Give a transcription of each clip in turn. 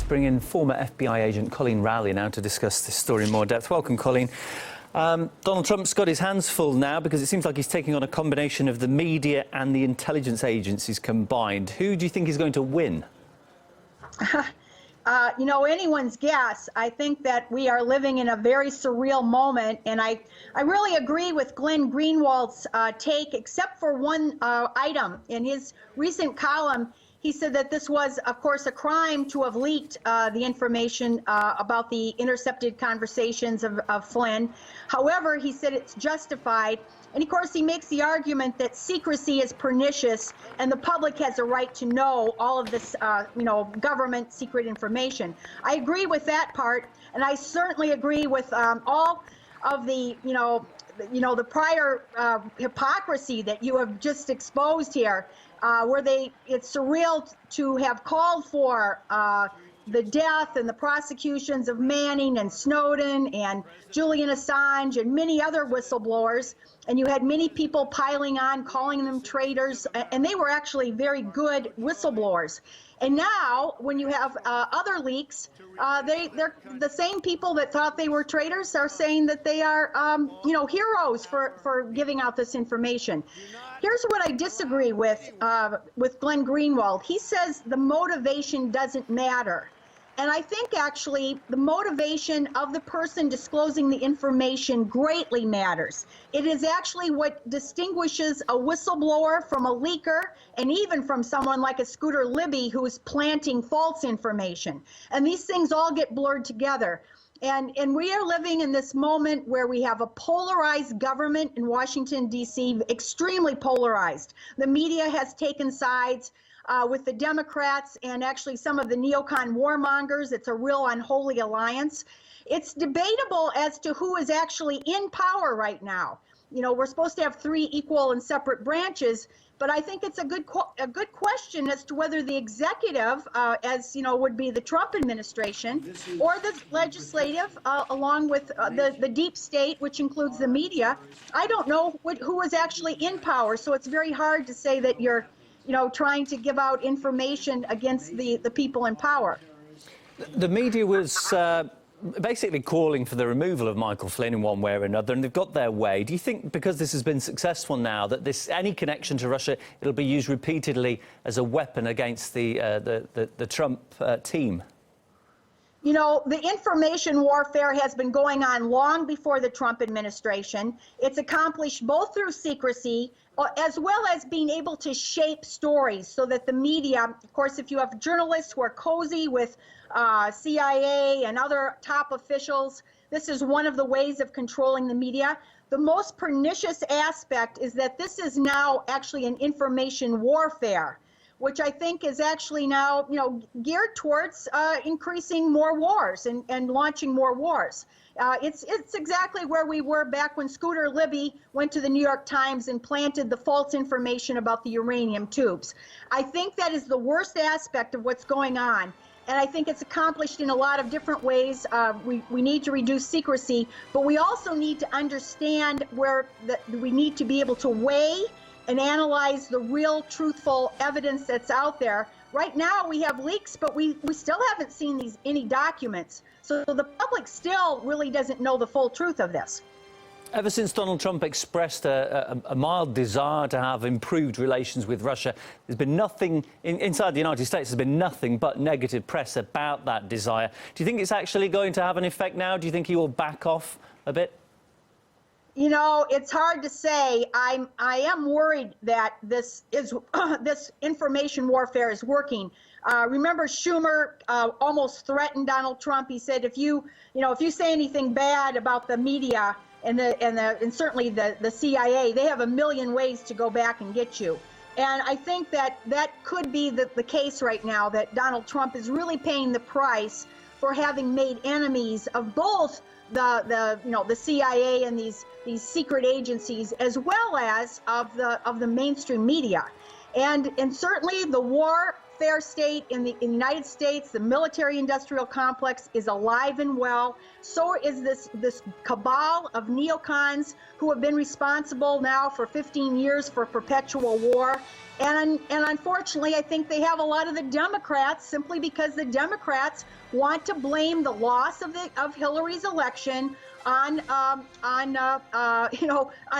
bring in former FBI agent Coleen Rowley now to discuss this story in more depth. Welcome, Coleen. Donald Trump's got his hands full now because it seems like he's taking on a combination of the media and the intelligence agencies combined. Who do you think is going to win? You know, anyone's guess. I think that we are living in a very surreal moment, and I really agree with Glenn Greenwald's take, except for one item. In his recent column, he said that this was, of course, a crime to have leaked the information about the intercepted conversations of Flynn. However, he said it's justified. And of course, he makes the argument that secrecy is pernicious and the public has a right to know all of this, you know, government secret information. I agree with that part, and I certainly agree with all of the, the prior hypocrisy that you have just exposed here, where it's surreal to have called for the death and the prosecutions of Manning and Snowden and Julian Assange and many other whistleblowers. And you had many people piling on, calling them traitors, and they were actually very good whistleblowers. And now, when you have other leaks, they're the same people that thought they were traitors are saying that they are, heroes for giving out this information. Here's what I disagree with Glenn Greenwald. He says the motivation doesn't matter. And I think actually the motivation of the person disclosing the information greatly matters. It is actually what distinguishes a whistleblower from a leaker, and even from someone like a Scooter Libby who is planting false information. And these things all get blurred together. And we are living in this moment where we have a polarized government in Washington, D.C., extremely polarized. The media has taken sides with the Democrats and actually some of the neocon warmongers. It's a real unholy alliance. It's debatable as to who is actually in power right now. You know, we're supposed to have three equal and separate branches, but I think it's a good question as to whether the executive, as you know, would be the Trump administration, or the legislative, along with the deep state, which includes the media. I don't know who is actually in power, so it's very hard to say that you're, trying to give out information against the people in power. The media was basically calling for the removal of Michael Flynn in one way or another, and they've got their way. Do you think, because this has been successful now, that any connection to Russia, it'll be used repeatedly as a weapon against the Trump team? You know, the information warfare has been going on long before the Trump administration. It's accomplished both through secrecy as well as being able to shape stories so that the media, of course, if you have journalists who are cozy with CIA and other top officials, this is one of the ways of controlling the media. The most pernicious aspect is that this is now actually an information warfare, which I think is actually now, geared towards increasing more wars and launching more wars. It's exactly where we were back when Scooter Libby went to the New York Times and planted the false information about the uranium tubes. I think that is the worst aspect of what's going on. And I think it's accomplished in a lot of different ways. We need to reduce secrecy, but we also need to understand where we need to be able to weigh and analyze the real truthful evidence that's out there. Right now we have leaks, but we still haven't seen any documents. So the public still really doesn't know the full truth of this. Ever since Donald Trump expressed a mild desire to have improved relations with Russia, there's been nothing, inside the United States, there's been nothing but negative press about that desire. Do you think it's actually going to have an effect now? Do you think he will back off a bit? You know, it's hard to say. I am worried that this information warfare is working. Remember, Schumer almost threatened Donald Trump. He said, if you say anything bad about the media and certainly the CIA, they have a million ways to go back and get you. And I think that could be the case right now, that Donald Trump is really paying the price for having made enemies of both the CIA and these secret agencies, as well as of the mainstream media, and certainly the war welfare state in the United States, the military-industrial complex, is alive and well. So is this cabal of neocons who have been responsible now for 15 years for perpetual war. And unfortunately, I think they have a lot of the Democrats, simply because the Democrats want to blame the loss of Hillary's election on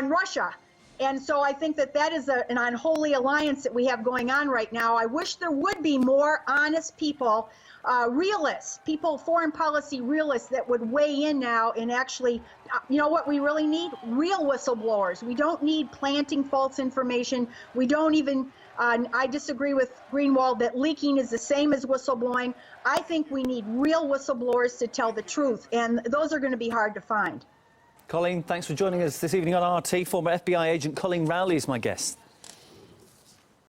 Russia. And so I think that is an unholy alliance that we have going on right now. I wish there would be more honest people, realists, foreign policy realists that would weigh in now and actually, you know what we really need? Real whistleblowers. We don't need planting false information. We don't even, I disagree with Greenwald that leaking is the same as whistleblowing. I think we need real whistleblowers to tell the truth, and those are going to be hard to find. Coleen, thanks for joining us this evening on RT. Former FBI agent Coleen Rowley is my guest.